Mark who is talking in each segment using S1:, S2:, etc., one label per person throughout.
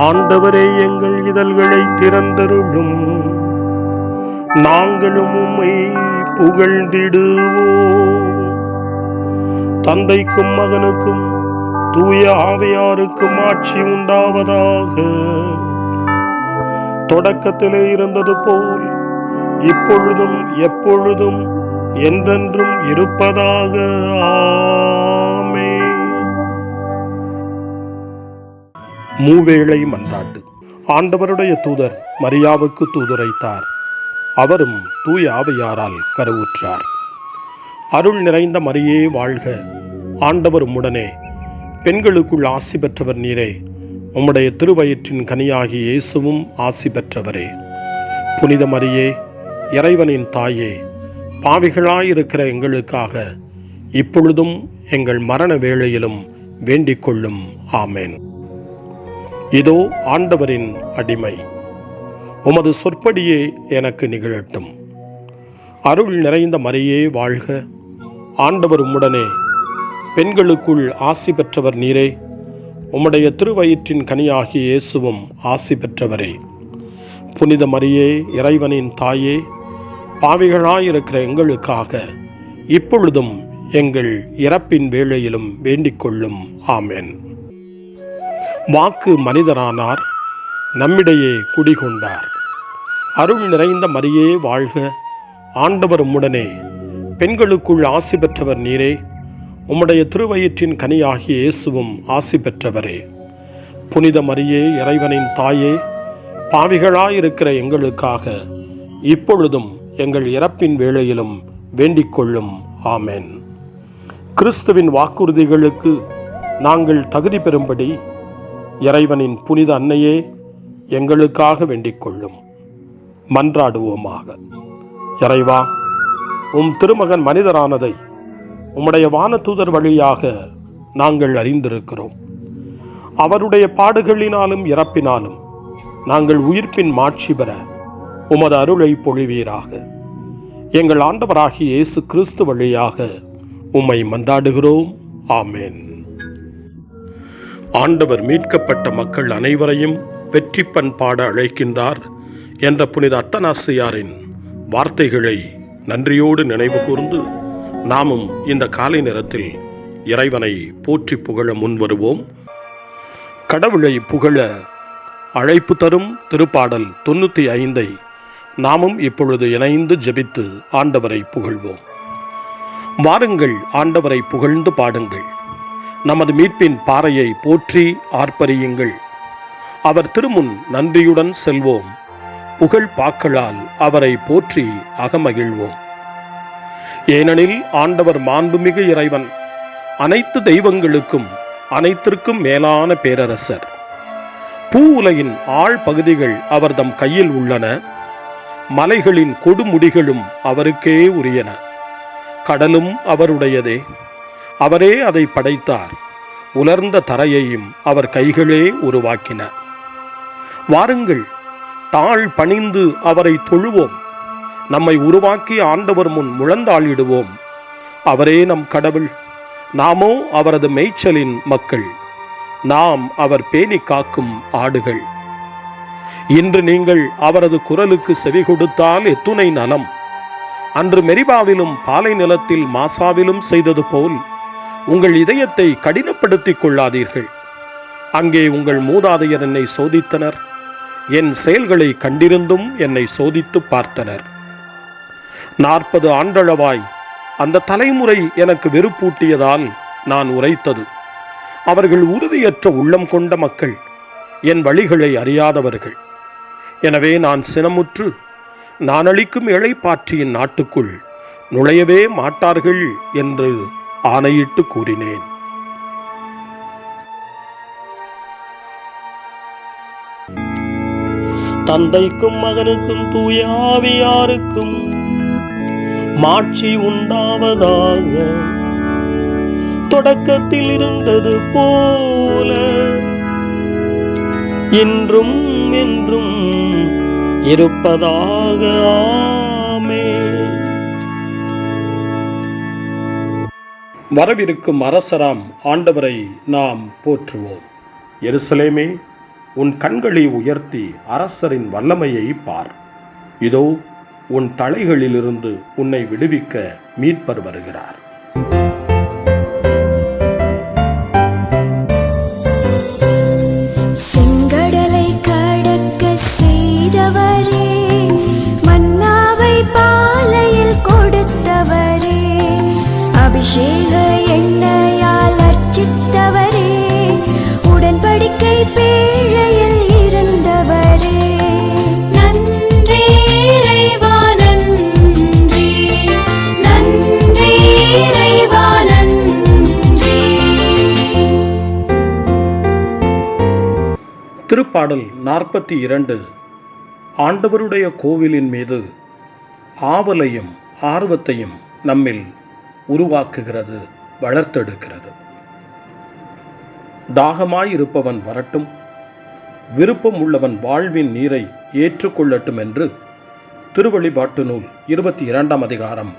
S1: ஆண்டவரே, எங்கள் இதழ்களை திறந்தருளும், நாங்களும் உம்மை புகழ்ந்திடுவோம். தந்தைக்கும் மகனுக்கும் தூய ஆவியாருக்கும் ஆட்சி உண்டாவதாக. தொடக்கத்திலே இருந்தது போல் இப்பொழுதும் எப்பொழுதும் என்றென்றும் இருப்பதாக. ஆமென். மூவேளை மன்றாட்டு. ஆண்டவருடைய தூதர் மரியாவுக்கு தூதுரைத்தார். அவரும் தூய ஆவியாரால் கருவுற்றார். அருள் நிறைந்த மரியே வாழ்க, ஆண்டவர் உம்முடனே, பெண்களுக்குள் ஆசி பெற்றவர் நீரே, உம்முடைய திருவயிற்றின் கனியாகி இயேசுவும் ஆசி பெற்றவரே. புனித மரியே, இறைவனின் தாயே, பாவிகளாயிருக்கிற எங்களுக்காக இப்பொழுதும் எங்கள் மரண வேளையிலும் வேண்டிக் கொள்ளும். ஆமென். இதோ ஆண்டவரின் அடிமை, உமது சொற்படியே எனக்கு நிகழட்டும். அருள் நிறைந்த மரியே வாழ்க, ஆண்டவர் உம்முடனே, பெண்களுக்குள் ஆசி பெற்றவர் நீரே, உம்முடைய திருவயிற்றின் கனியாகி இயேசுவும் ஆசி பெற்றவரே. புனித மரியே, இறைவனின் தாயே, பாவிகளாயிருக்கிற எங்களுக்காக இப்பொழுதும் எங்கள் இறப்பின் வேளையிலும் வேண்டிக் கொள்ளும். ஆமென். வாக்கு மனிதரானார், நம்மிடையே குடிகொண்டார். அருள் நிறைந்த மரியே வாழ்க, ஆண்டவர் உம்முடனே, பெண்களுக்குள் ஆசி பெற்றவர் நீரே, உம்முடைய திருவயிற்றின் கனியாகிய இயேசுவும் ஆசி பெற்றவரே. புனித மரியே, இறைவனின் தாயே, பாவிகளாயிருக்கிற எங்களுக்காக இப்பொழுதும் எங்கள் இறப்பின் வேளையிலும் வேண்டிக் கொள்ளும். ஆமென். கிறிஸ்துவின் வாக்குறுதிகளுக்கு நாங்கள் தகுதி பெறும்படி இறைவனின் புனித அன்னையே எங்களுக்காக வேண்டிக் கொள்ளும். மன்றாடுவோமாக. இறைவா, உம் திருமகன் மனிதரானதை உம்முடைய வானதூதர் வழியாக நாங்கள் அறிந்திருக்கிறோம். அவருடைய பாடுகளினாலும் இறப்பினாலும் நாங்கள் உயிர்ப்பின் மாட்சி பெற உமது அருளை பொழிவீராக. எங்கள் ஆண்டவராகிய இயேசு கிறிஸ்து வழியாக உம்மை மன்றாடுகிறோம். ஆமென். ஆண்டவர் மீட்கப்பட்ட மக்கள் அனைவரையும் வெற்றி பண் பாட அழைக்கின்றார் என்ற புனித அத்தனாசியாரின் வார்த்தைகளை நன்றியோடு நினைவு கூர்ந்து நாமும் இந்த காலை நேரத்தில் இறைவனை போற்றி புகழ முன்வருவோம். கடவுளை புகழ அழைப்பு தரும் திருப்பாடல் 95 நாமும் இப்பொழுது இணைந்து ஜெபித்து ஆண்டவரை புகழ்வோம். வாருங்கள், ஆண்டவரை புகழ்ந்து பாடுங்கள். நமது மீட்பின் பாறையை போற்றி ஆர்ப்பரியுங்கள். அவர் திருமுன் நன்றியுடன் செல்வோம். புகழ் பாக்களால் அவரை போற்றி அகமகிழ்வோம். ஏனெனில் ஆண்டவர் மாண்புமிகு இறைவன், அனைத்து தெய்வங்களுக்கும் அனைத்திற்கும் மேலான பேரரசர். பூ உலகின் ஆழ் பகுதிகள் அவர்தம் கையில் உள்ளன. மலைகளின் கொடுமுடிகளும் அவருக்கே உரியன. கடலும் அவருடையதே, அவரே அதை படைத்தார். உலர்ந்த தரையையும் அவர் கைகளே உருவாக்கின. வாருங்கள், தாழ் பணிந்து அவரை தொழுவோம். நம்மை உருவாக்கி ஆண்டவர் முன் முழந்தாளிடுவோம். அவரே நம் கடவுள், நாமோ அவரது மேய்ச்சலின் மக்கள். நாம் அவர் பேணி காக்கும் ஆடுகள். இன்று நீங்கள் அவரது குரலுக்கு செவி கொடுத்தால் எத்துணை நலம். அன்று மெரிபாவிலும் பாலை நிலத்தில் மாசாவிலும் செய்தது போல் உங்கள் இதயத்தை கடினப்படுத்திக் கொள்ளாதீர்கள். அங்கே உங்கள் மூதாதையர் என்னை சோதித்தனர். என் செயல்களை கண்டிருந்தும் என்னை சோதித்து பார்த்தனர். 40 ஆண்டளவாய் அந்த தலைமுறை எனக்கு வெறுப்பூட்டியதால் நான் உரைத்தது. அவர்கள் உறுதியற்ற உள்ளம் கொண்ட மக்கள், என் வழிகளை அறியாதவர்கள். எனவே நான் சினமுற்று, நான் அளிக்கும் இளைப்பாற்றியின் நாட்டுக்குள் நுழையவே மாட்டார்கள் என்று ஆணையிட்டு கூறினேன். தந்தைக்கும் மகனுக்கும் தூய ஆவியாருக்கும் மாட்சி உண்டாவதாக. தொடக்கத்தில் இருந்தது போல இன்றும் என்றும் இருப்பதாக. ஆமென். வரவிருக்கும் அரசராம் ஆண்டவரை நாம் போற்றுவோம். எருசலேமே, உன் கண்களை உயர்த்தி அரசரின் வல்லமையை பார். இதோ உன் தலைகளிலிருந்து உன்னை விடுவிக்க மீட்பர் வருகிறார்.
S2: செங்கடலை கடக்க செய்தவரே, மன்னாவை பாலையில் கொடுத்தவரே, அபிஷேக எண்ணெயால் அர்ச்சித்தவரே, உடன்படிக்கை பேழையில் இருந்தவரே, நன்றி இறைவா நன்றி, நன்றி இறைவா நன்றி.
S1: திருப்பாடல் 42 ஆண்டவருடைய கோவிலின் மீது ஆவலையும் ஆர்வத்தையும் நம்மில் உருவாக்குகிறது, வளர்த்தெடுக்கிறது. தாகமாயிருப்பவன் வரட்டும், விருப்பம் உள்ளவன் வாழ்வின் நீரை ஏற்றுக்கொள்ளட்டும் என்று திருவெளிப்பாட்டு நூல் 22ஆம் அதிகாரம்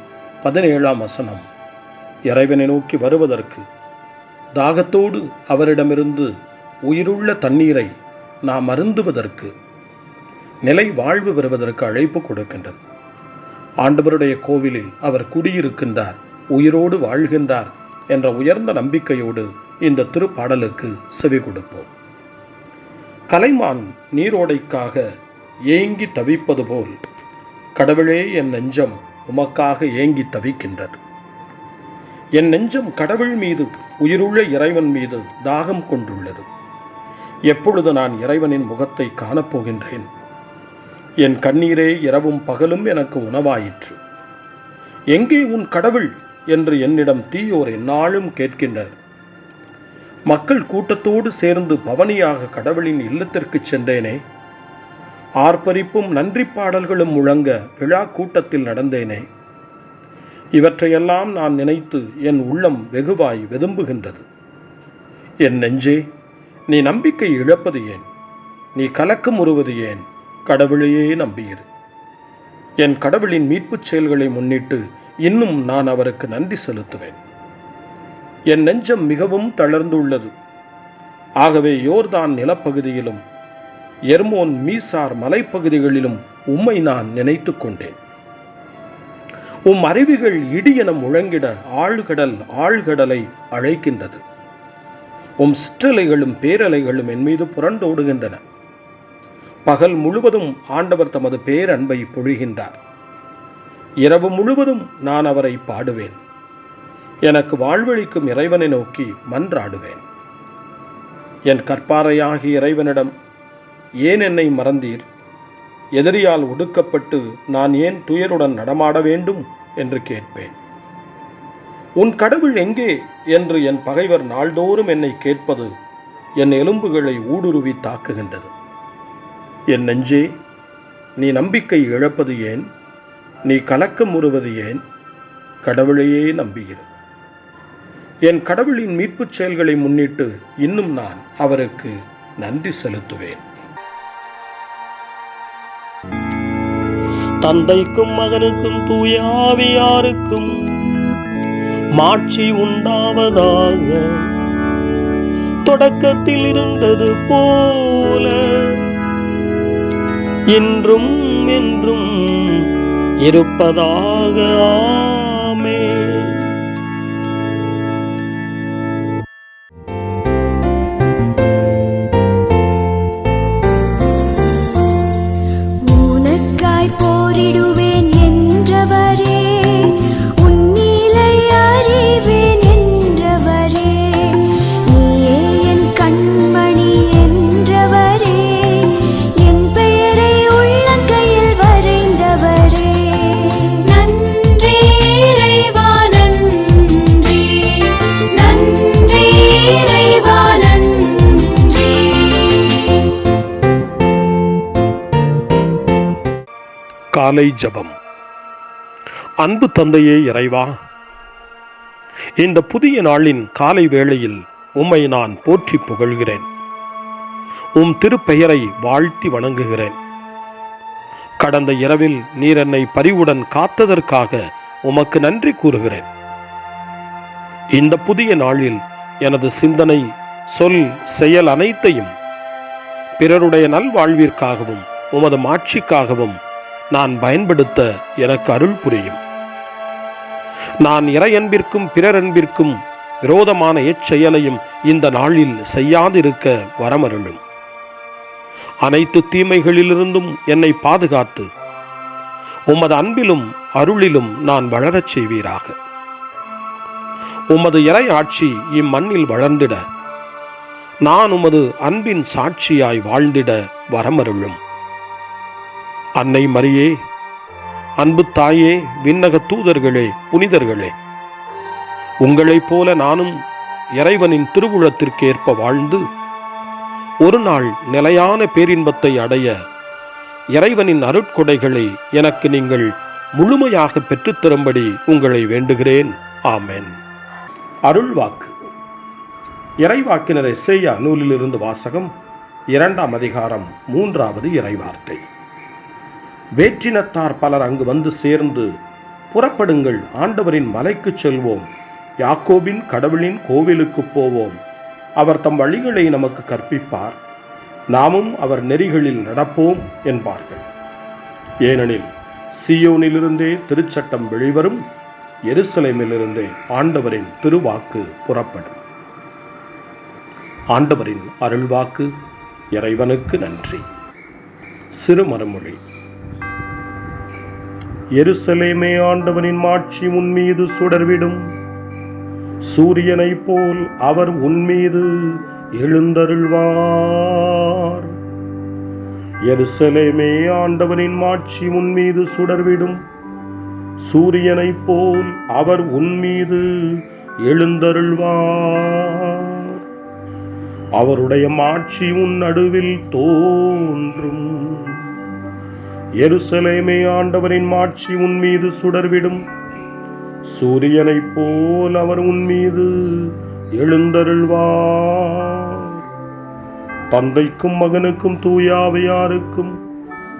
S1: 17ஆம் வசனம். இறைவனை நோக்கி வருவதற்கு, தாகத்தோடு அவரிடமிருந்து உயிருள்ள தண்ணீரை நாம் அருந்துவதற்கு, நிலை வாழ்வு பெறுவதற்கு அழைப்பு கொடுக்கின்றது. ஆண்டவருடைய கோவிலில் அவர் குடியிருக்கின்றார், உயிரோடு வாழ்கின்றார் என்ற உயர்ந்த நம்பிக்கையோடு இந்த திருப்பாடலுக்கு செவி கொடுப்போம். கலைமான் நீரோடைக்காக ஏங்கி தவிப்பது போல் கடவுளே என் நெஞ்சம் உமக்காக ஏங்கி தவிக்கின்றது. என் நெஞ்சம் கடவுள் மீது, உயிருள்ள இறைவன் மீது தாகம் கொண்டுள்ளது. எப்பொழுது நான் இறைவனின் முகத்தை காணப்போகின்றேன்? என் கண்ணீரே இரவும் பகலும் எனக்கு உணவாயிற்று. எங்கே உன் கடவுள் என்று என்னிடம் தீயோர் எந்நாளும் கேட்கின்றனர். மக்கள் கூட்டத்தோடு சேர்ந்து பவனியாக கடவுளின் இல்லத்திற்கு சென்றேனே. ஆர்ப்பரிப்பும் நன்றி பாடல்களும் முழங்க விழா கூட்டத்தில் நடந்தேனே. இவற்றையெல்லாம் நான் நினைத்து என் உள்ளம் வெகுவாய் வெதும்புகின்றது. என் நெஞ்சே, நீ நம்பிக்கை இழப்பது ஏன்? நீ கலக்கம் உறுவது ஏன்? கடவுளையே நம்பியிரு. என் கடவுளின் மீட்புச் செயல்களை முன்னிட்டு இன்னும் நான் அவருக்கு நன்றி செலுத்துவேன். என் நெஞ்சம் மிகவும் தளர்ந்துள்ளது. ஆகவே யோர்தான் நிலப்பகுதியிலும் எர்மோன் மீசார் மலைப்பகுதிகளிலும் உம்மை நான் நினைத்து கொண்டேன். உம் அருவிகள் இடியென முழங்கிட ஆழ்கடல் ஆழ்கடலை அழைக்கின்றது. உம் சிற்றலைகளும் பேரலைகளும் என் மீது புரண்டோடுகின்றன. பகல் முழுவதும் ஆண்டவர் தமது பேரன்பை பொழிகின்றார். இரவு முழுவதும் நான் அவரை பாடுவேன். எனக்கு வாழ்வளிக்கும் இறைவனை நோக்கி மன்றாடுவேன். என் கற்பாறையாகிய இறைவனிடம், ஏன் என்னை மறந்தீர்? எதிரியால் ஒடுக்கப்பட்டு நான் ஏன் துயருடன் நடமாட வேண்டும் என்று கேட்பேன். உன் கடவுள் எங்கே என்று என் பகைவர் நாள்தோறும் என்னை கேட்பது என் எலும்புகளை ஊடுருவி தாக்குகின்றது. என் நெஞ்சே, நீ நம்பிக்கை இழப்பது ஏன்? நீ கலக்கம் உறுவது ஏன்? கடவுளையே நம்பியிரு. என் கடவுளின் மீட்புச் செயல்களை முன்னிட்டு இன்னும் நான் அவருக்கு நன்றி செலுத்துவேன்.
S3: தந்தைக்கும் மகனுக்கும் தூய ஆவியாருக்கும் மாட்சி உண்டாவதாக. தொடக்கத்தில் இருந்தது போல இன்றும் என்றும் இருப்பதாக. ஆமென்.
S2: உனக்காய் போரிடுவேன் என்றவரே, உன்னிலை அறிவேன் என்றவரே, நீயே என் கண்மணி என்றவரே, என் பெயரை உள்ளங்கையில் வரைந்தவரே, நன்றி இறைவா நன்றி, நன்றி இறைவா நன்றி.
S1: காலை ஜெபம். அன்பு தந்தையே இறைவா, இந்த புதிய நாளின் காலை வேளையில் உம்மை நான் போற்றி புகழ்கிறேன். உம் திருப்பெயரை வாழ்த்தி வணங்குகிறேன். கடந்த இரவில் நீர் என்னை பரிவுடன் காத்ததற்காக உமக்கு நன்றி கூறுகிறேன். இந்த புதிய நாளில் எனது சிந்தனை, சொல், செயல் அனைத்தையும் பிறருடைய நல்வாழ்விற்காகவும் உமது மாட்சிக்காகவும் நான் பயன்படுத்த எனக்கு அருள் புரியும். நான் இறையன்பிற்கும் பிறரன்பிற்கும் விரோதமான எச்செயலையும் இந்த நாளில் செய்யாதிருக்க வரமருளும். அனைத்து தீமைகளிலிருந்தும் என்னை பாதுகாத்து உமது அன்பிலும் அருளிலும் நான் வளரச் செய்வீராக. உமது இறை ஆட்சி இம்மண்ணில் வளர்ந்திட நான் உமது அன்பின் சாட்சியாய் வாழ்ந்திட வரமருளும். அன்னை மரியே, அன்பு தாயே, விண்ணக தூதர்களே, புனிதர்களே, உங்களைப் போல நானும் இறைவனின் திருவுளத்திற்கு ஏற்ப வாழ்ந்து ஒரு நாள் நிலையான பேரின்பத்தை அடைய இறைவனின் அருட்கொடைகளை எனக்கு நீங்கள் முழுமையாக பெற்றுத்தரும்படி உங்களை வேண்டுகிறேன். ஆமென். அருள்வாக்கு. இறைவாக்கினர் எசேயா நூலிலிருந்து வாசகம். 2ஆம் அதிகாரம் 3வது இறைவார்த்தை. வேற்றினத்தார் பலர் அங்கு வந்து சேர்ந்து, புறப்படுங்கள், ஆண்டவரின் மலைக்கு செல்வோம், யாக்கோபின் கடவுளின் கோவிலுக்கு போவோம். அவர் தம் வழிகளை நமக்கு கற்பிப்பார், நாமும் அவர் நெறிகளில் நடப்போம் என்பார்கள். ஏனெனில் சீயோனிலிருந்தே திருச்சட்டம் வெளிவரும், எருசலேமிலிருந்தே ஆண்டவரின் திருவாக்கு புறப்படும். ஆண்டவரின் அருள்வாக்கு. இறைவனுக்கு நன்றி. சிறுமறுமொழி. எருசலேமே, ஆண்டவனின் மாட்சி உன்மீது சுடர்விடும், சூரியனை போல் அவர் உன்மீது எழுந்தருள்வார். எருசலேமே, ஆண்டவனின் மாட்சி உன்மீது சுடர்விடும், சூரியனை போல் அவர் உன்மீது எழுந்தருள்வார். அவருடைய மாட்சி உன் நடுவில் தோன்றும். எருசலேமே, ஆண்டவரின் மாட்சி உன்மீது சுடர்விடும், சூரியனை போல் அவர் உன்மீது எழுந்தருள்வார். தந்தைக்கும் மகனுக்கும் தூய ஆவியாருக்கும்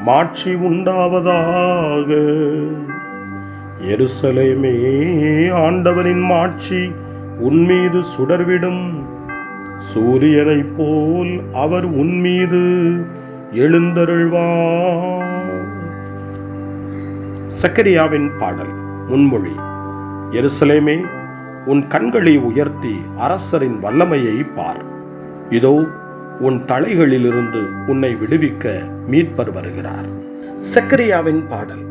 S1: மாட்சி உண்டாவதாக. எருசலேமே, ஆண்டவரின் மாட்சி உன்மீது சுடர்விடும், சூரியனை போல் அவர் உன்மீது எழுந்தருள்வார். சக்கரியாவின் பாடல். முன்மொழி. எருசலேமே, உன் கண்களை உயர்த்தி அரசரின் வல்லமையை பார். இதோ உன் தலைகளிலிருந்து உன்னை விடுவிக்க மீட்பர் வருகிறார். சக்கரியாவின் பாடல்.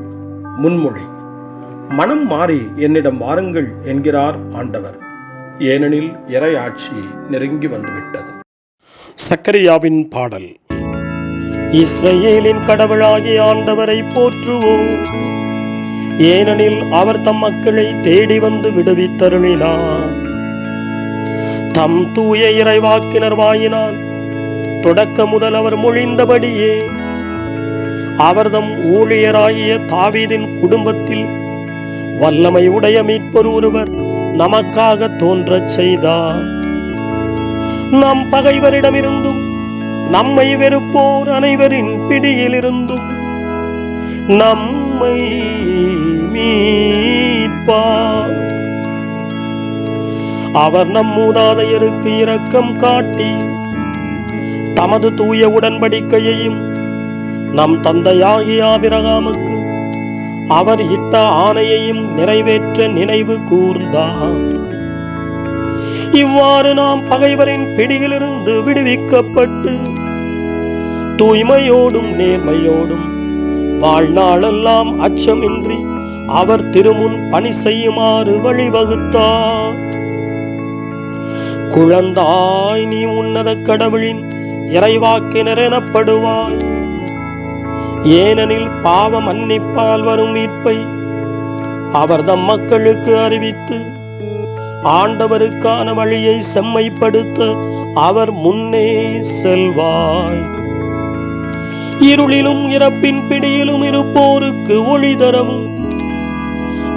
S1: முன்மொழி. மனம் மாறி என்னிடம் வாருங்கள் என்கிறார் ஆண்டவர், ஏனெனில் இறையாட்சி நெருங்கி வந்துவிட்டது. சக்கரியாவின் பாடல்.
S3: இஸ்ரவேலின் கடவுளாகிய ஆண்டவரை போற்றுவோம், ஏனெனில் அவர் தம் மக்களை தேடி வந்து விடுவித்தருளினார். தம் தூய இறைவாக்கினர் வாயினால் தொடக்க முதல் அவர் மொழிந்தபடியே அவர் தம் ஊழியராகிய தாவீதின் குடும்பத்தில் வல்லமை உடைய மீட்பர் ஒருவர் நமக்காக தோன்றச் செய்தார். நம் பகைவரிடமிருந்தும் நம்மை வெறுப்போர் அனைவரின் பிடியிலிருந்தும் நம்மை மீட்பார். அவர் நம் மூதாதையருக்கு இரக்கம் காட்டி தமது தூய உடன்படிக்கையையும் நம் தந்தையாகிய ஆபிரகாமுக்கு அவர் இட்ட ஆணையையும் நிறைவேற்ற நினைவு கூர்ந்தார். இவ்வாறு நாம் பகைவரின் பிடியிலிருந்து விடுவிக்கப்பட்டு தூய்மையோடும் நேர்மையோடும் வாழ்நாளெல்லாம் அச்சமின்றி அவர் திருமுன் பணி செய்யுமாறு வழிவகுத்தார். குழந்தாய், நீ உன்னத கடவுளின் இறைவாக்கினர் எனப்படுவாய், ஏனெனில் பாவ மன்னிப்பால் வரும் மீட்பை அவர் தம் மக்களுக்கு அறிவித்து ஆண்டவருக்கான வழியை செம்மைப்படுத்த அவர் முன்னே செல்வாய். இருளிலும் இறப்பின் பிடியிலும் இருப்போருக்கு ஒளி தரவும்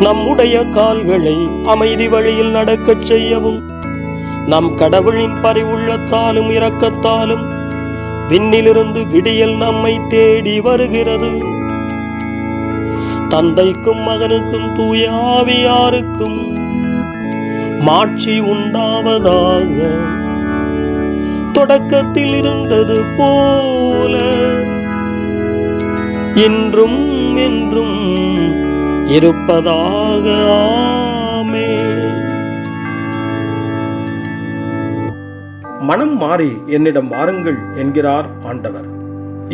S3: நம்முடைய கால்களை அமைதி வழியில் நடக்கச் செய்யவும் நம் கடவுளின் பரிவுள்ளத்தாலும் இரக்கத்தாலும் விண்ணிலிருந்து விடியல் நம்மை தேடி வருகிறது. தந்தைக்கும் மகனுக்கும் தூய ஆவியாருக்கும் மாட்சி உண்டாவதாக. தொடக்கத்தில் இருந்தது போல இன்றும் என்றும் இருப்பதாக. ஆமென்.
S1: மனம் மாறி என்னிடம் வாருங்கள் என்கிறார் ஆண்டவர்.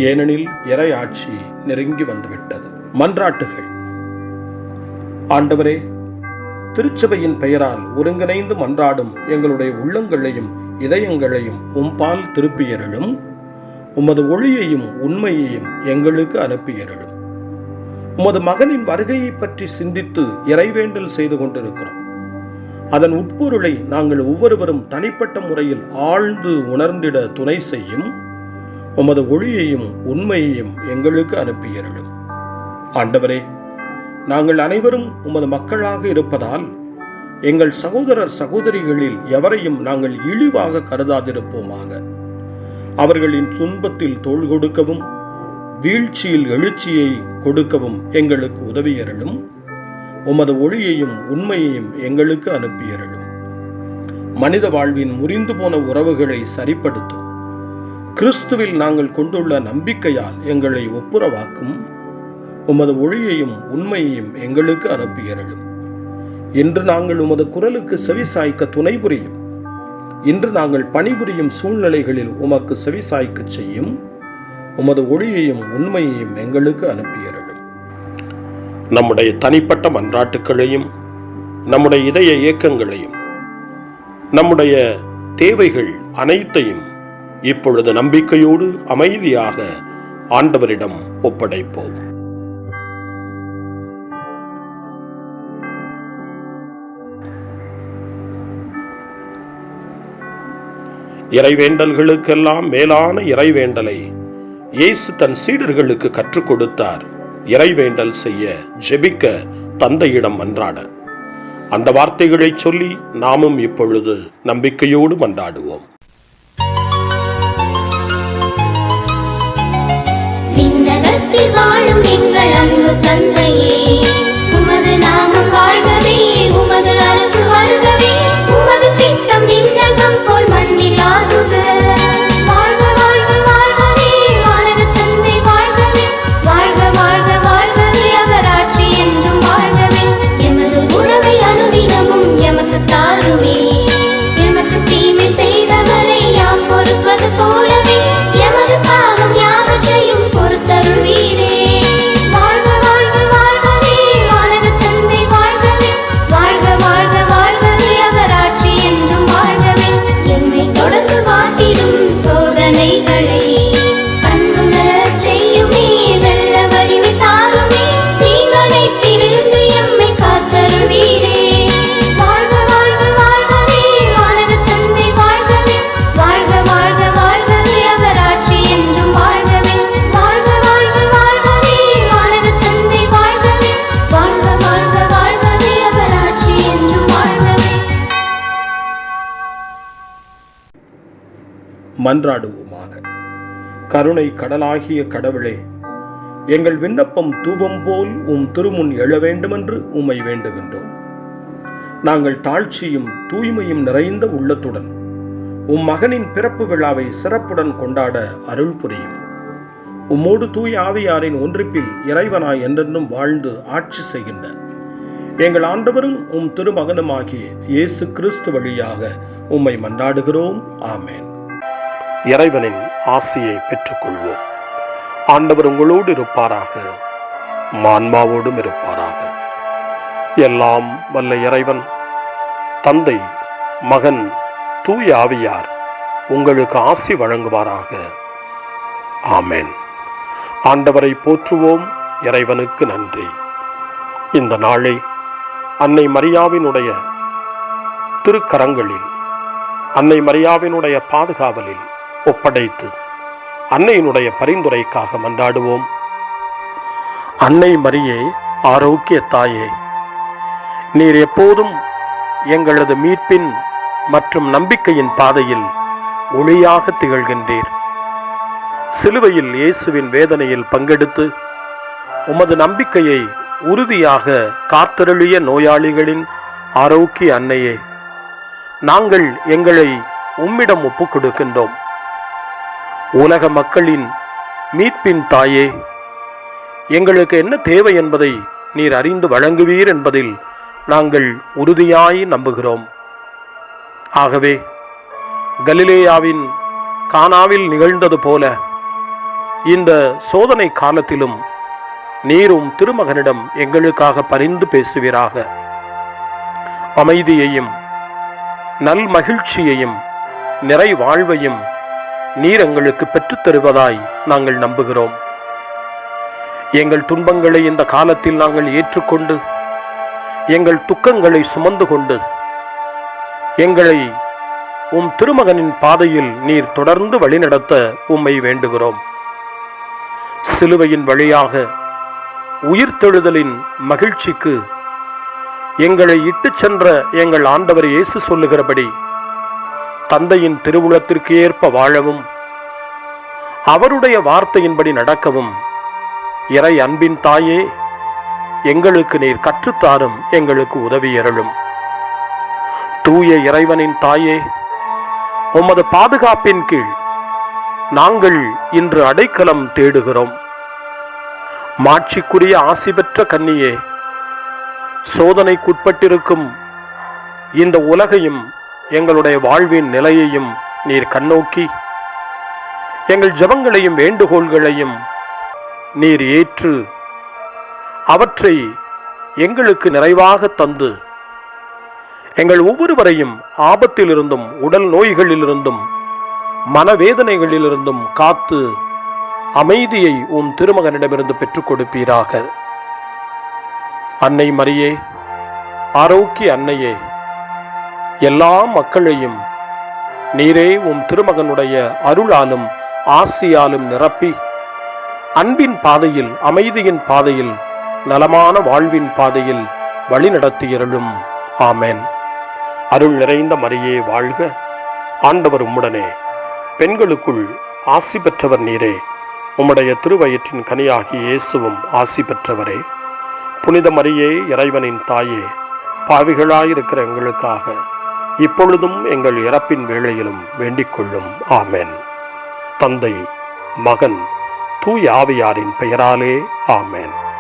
S1: ஏனெனில் இறையாட்சி நெருங்கி வந்துவிட்டது. மன்றாட்டுகள். ஆண்டவரே, திருச்சபையின் பெயரால் ஒருங்கிணைந்து மன்றாடும் எங்களுடைய உள்ளங்களையும் இதயங்களையும் உம்பால் திருப்பியருளும். உமது ஒளியையும் உண்மையையும் எங்களுக்கு அனுப்பியருளும். உமது மகனின் வருகையை பற்றி சிந்தித்து இறைவேண்டல் செய்து கொண்டிருக்கிறோம். அதன் உட்பொருளை நாங்கள் ஒவ்வொருவரும் தனிப்பட்ட முறையில் ஆழ்ந்து உணர்ந்திட துணை செய்யும். உமது ஒளியையும் உண்மையையும் எங்களுக்கு அனுப்பியருளும். ஆண்டவரே, நாங்கள் அனைவரும் உமது மக்களாக இருப்பதால் எங்கள் சகோதரர் சகோதரிகளில் எவரையும் நாங்கள் இழிவாக கருதாதிருப்போமாக. அவர்களின் துன்பத்தில் தோள் கொடுக்கவும் வீழ்ச்சியில் எழுச்சியை கொடுக்கவும் எங்களுக்கு உதவியருளும். உமது ஒளியையும் உண்மையையும் எங்களுக்கு அனுப்பியருளும். மனித வாழ்வின் முறிந்து போன உறவுகளை சரிப்படுத்தும். கிறிஸ்துவில் நாங்கள் கொண்டுள்ள நம்பிக்கையால் எங்களை ஒப்புரவாக்கும். உமது ஒளியையும் உண்மையையும் எங்களுக்கு அனுப்பியருளும். இன்று நாங்கள் உமது குரலுக்கு செவிசாய்க்க துணை புரியும். இன்று நாங்கள் பணிபுரியும் சூழ்நிலைகளில் உமக்கு செவிசாய்க்க செய்யும். உமது ஒளியையும் உண்மையையும் எங்களுக்கு அனுப்பியருளும். நம்முடைய தனிப்பட்ட மன்றாட்டுக்களையும் நம்முடைய இதய இயக்கங்களையும் நம்முடைய தேவைகள் அனைத்தையும் இப்பொழுது நம்பிக்கையோடு அமைதியாக ஆண்டவரிடம் ஒப்படைப்போம். இறைவேண்டல்களுக்கெல்லாம் மேலான இறைவேண்டலை இயேசு தன் சீடர்களுக்கு கற்றுக் கொடுத்தார். இறைவேண்டல் செய்ய, ஜெபிக்க, தந்தையிடம் மன்றாட. அந்த வார்த்தைகளை சொல்லி நாமும் இப்பொழுது நம்பிக்கையோடு மன்றாடுவோம்.
S4: விண்ணகத்தில் வாழும் எங்கள் அன்பு தந்தையே, உமது நாமம் வாழ்கவே, உமது அரசு வருகவே, உமது சித்தம் விண்ணகம் போல் மண்ணில் ஆகுக. வாழ்க வாழ்க வாழ்கவே வானக தந்தை வாழ்கவே, வாழ்க வாழ்க வாழ்கவே அவராட்சி என்றும் வாழ்கவே. எமது உணவை அனுதினமும் எமக்கு தாருமே, எமக்கு தீமை செய்தவரை யாம் பொறுப்பது போலவே எமது பாவம் யாவற்றையும் பொறுத்தருள்வீரே. வாழ்க வாழ்க வாழ்கவே வானக தந்தை வாழ்கவே, வாழ்க வாழ்க வாழ்கவே அவராட்சி என்றும் வாழ்கவே. எம்மை தொடர்ந்து வாட்டிடும் சோதனைகளை கண்டுணரச் செய்யுமே, வெல்ல வலிமை தாருமே, தீங்கனைத்திலிருந்து எம்மை காத்தருள்வீரே. வாழ்க வாழ்க வாழ்கவே வானக தந்தை வாழ்கவே, வாழ்க வாழ்க வாழ்கவே அவராட்சி என்றும் வாழ்கவே. வாழ்க வாழ்க வாழ்கவே வானக தந்தை வாழ்கவே, வாழ்க வாழ்க வாழ்கவே அவராட்சி என்றும் வாழ்கவே.
S1: மன்றாடுவோமாக. கருணை கடலாகிய கடவுளே, எங்கள் விண்ணப்பம் தூபம் போல் உம் திருமுன் எழ வேண்டுமென்று உம்மை வேண்டுகின்றோம். நாங்கள் தாழ்ச்சியும் தூய்மையும் நிறைந்த உள்ளத்துடன் உம் மகனின் பிறப்பு விழாவை சிறப்புடன் கொண்டாட அருள் புரியும். உம்மோடு தூய ஆவியாரின் ஒன்றிப்பில் இறைவனாய் என்றென்றும் வாழ்ந்து ஆட்சி செய்கின்ற எங்கள் ஆண்டவரும் உம் திருமகனுமாகிய இயேசு கிறிஸ்து வழியாக உம்மை மன்றாடுகிறோம். ஆமென். இறைவனின் ஆசியை பெற்றுக்கொள்வோம். ஆண்டவர் உங்களோடு இருப்பாராக, ஆன்மாவோடும் இருப்பாராக. எல்லாம் வல்ல இறைவன் தந்தை, மகன், தூய ஆவியார் உங்களுக்கு ஆசி வழங்குவாராக. ஆமென். ஆண்டவரை போற்றுவோம். இறைவனுக்கு நன்றி. இந்த நாளை அன்னை மரியாவினுடைய திருக்கரங்களில், அன்னை மரியாவினுடைய பாதுகாவலில் ஒப்படைத்து அன்னையினுடைய பரிந்துரைக்காக மன்றாடுவோம். அன்னை மரியே, ஆரோக்கிய தாயே, நீர் எப்போதும் எங்களது மீட்பின் மற்றும் நம்பிக்கையின் பாதையில் ஒளியாக திகழ்கின்றீர். சிலுவையில் இயேசுவின் வேதனையில் பங்கெடுத்து உமது நம்பிக்கையை உறுதியாக காத்தருளிய நோயாளிகளின் ஆரோக்கிய அன்னையே, நாங்கள் எங்களை உம்மிடம் ஒப்புக் கொடுக்கின்றோம். உலக மக்களின் மீட்பின் தாயே, எங்களுக்கு என்ன தேவை என்பதை நீர் அறிந்து வழங்குவீர் என்பதில் நாங்கள் உறுதியாய் நம்புகிறோம். ஆகவே கலிலேயாவின் கானாவில் நிகழ்ந்தது போல இந்த சோதனை காலத்திலும் நீரும் திருமகனிடம் எங்களுக்காக பரிந்து பேசுவீராக. அமைதியையும் நல் மகிழ்ச்சியையும் நிறை வாழ்வையும் நீர் எங்களுக்கு பெற்றுத் தருவதாய் நாங்கள் நம்புகிறோம். எங்கள் துன்பங்களை இந்த காலத்தில் நாங்கள் ஏற்றுக்கொண்டு எங்கள் துக்கங்களை சுமந்து கொண்டு எங்களை உம் திருமகனின் பாதையில் நீர் தொடர்ந்து வழிநடத்த உம்மை வேண்டுகிறோம். சிலுவையின் வழியாக உயிர்த்தெழுதலின் மகிழ்ச்சிக்கு எங்களை இட்டுச் சென்ற எங்கள் ஆண்டவர் இயேசு சொல்லுகிறபடி தந்தையின் திருவுளத்திற்கு ஏற்ப வாழவும் அவருடைய வார்த்தையின்படி நடக்கவும் இறை அன்பின் தாயே, எங்களுக்கு நீர் கற்றுத்தாரும், எங்களுக்கு உதவி அருளும். தூய இறைவனின் தாயே, உமது பாதுகாப்பின் கீழ் நாங்கள் இன்று அடைக்கலம் தேடுகிறோம். மாட்சிக்குரிய ஆசி பெற்ற கன்னியே, சோதனைக்குட்பட்டிருக்கும் இந்த உலகையும் எங்களுடைய வாழ்வின் நிலையையும் நீர் கண்ணோக்கி எங்கள் ஜெபங்களையும் வேண்டுகோள்களையும் நீர் ஏற்று அவற்றை எங்களுக்கு நிறைவாக தந்து எங்கள் ஒவ்வொருவரையும் ஆபத்திலிருந்தும் உடல் நோய்களிலிருந்தும் மனவேதனைகளிலிருந்தும் காத்து அமைதியை உம் திருமகனிடமிருந்து பெற்றுக் கொடுப்பீராக. அன்னை மரியே, ஆரோக்கிய அன்னையே, எல்லா மக்களையும் நீரே உம் திருமகனுடைய அருளாலும் ஆசியாலும் நிரப்பி அன்பின் பாதையில், அமைதியின் பாதையில், நலமான வாழ்வின் பாதையில் வழிநடத்தியருளும். ஆமென். அருள் நிறைந்த மரியே வாழ்க, ஆண்டவர் உம்முடனே, பெண்களுக்குள் ஆசி பெற்றவர் நீரே, உம்முடைய திருவயிற்றின் கனியாகிய இயேசுவும் ஆசி பெற்றவரே. புனித மரியே, இறைவனின் தாயே, பாவிகளாயிருக்கிற எங்களுக்காக இப்பொழுதும் எங்கள் இறப்பின் வேளையிலும் வேண்டிக் கொள்ளும். ஆமென். தந்தை, மகன், தூய ஆவியாரின் பெயராலே ஆமென்.